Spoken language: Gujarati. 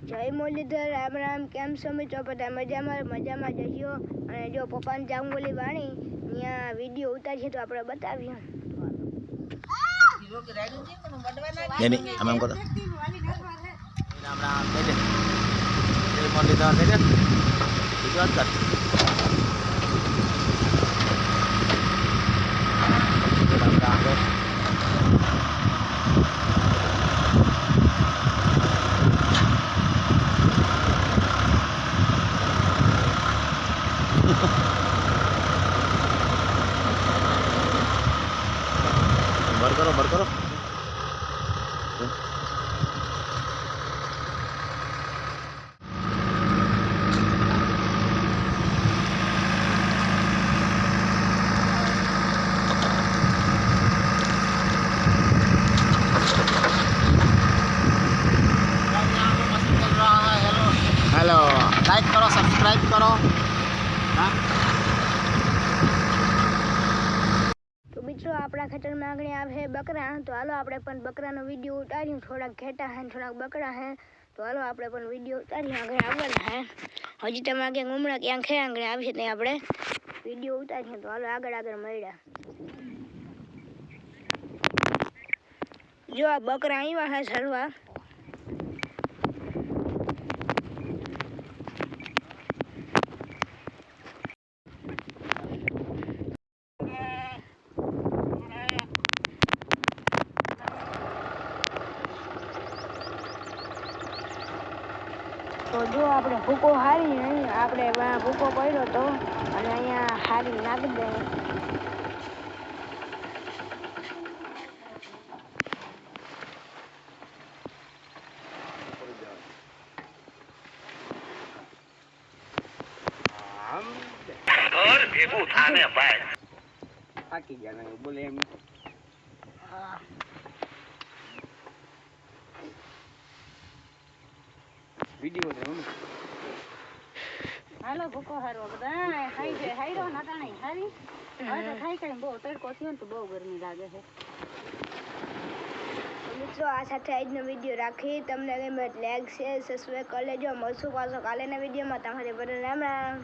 જય મુરલીધર, રામ રામ. કેમ છો મિત્રો? બધા મજામાં જશો. અને જો પપ્પાને જાંબુલી વાણી અહીંયા વિડીયો ઉતારી છે તો આપણે બતાવીએ. बर करो हेलो लाइक करो सब्सक्राइब करो। तो मित्रों अपना खेतर में आगे आवे बकरा तो हालो आपणे पण बकरानो विडियो उतार्यो। थोड़ा घेटा है थोड़ा बकरा है तो हालो आपणे पण विडियो उतारी आगे आववाना है। हजी तमे आगे उमरा क्यांक है आगे आवशे ते आपणे विडियो उतारीए तो हालो आगळ आगळ मळ्या। जो आ बकरा आव्या है सरवा तो जो આપણે ભૂકો હારી આપણે ભૂકો પડ્યો તો અને અહીંયા હારી નાખી દે। और भेगू थाने पाए आकी जाना बोले एम हां वीडियो दे હાલો ભૂકો હારો બધા ખાઈ છે હાઈરો નટાણી હારી હવે તો ખાઈ ખાઈ બહુ તડકો થયો ને તો બહુ ગરમી લાગે છે। મિત્રો આ સાથે આજનો વિડીયો રાખી તમને ગમે લાઈક શેર સબસ્ક્રાઇબ કરી લેજો। મળશું પાછો કાલેના વિડીયોમાં। તમારે બધાને રામ રામ।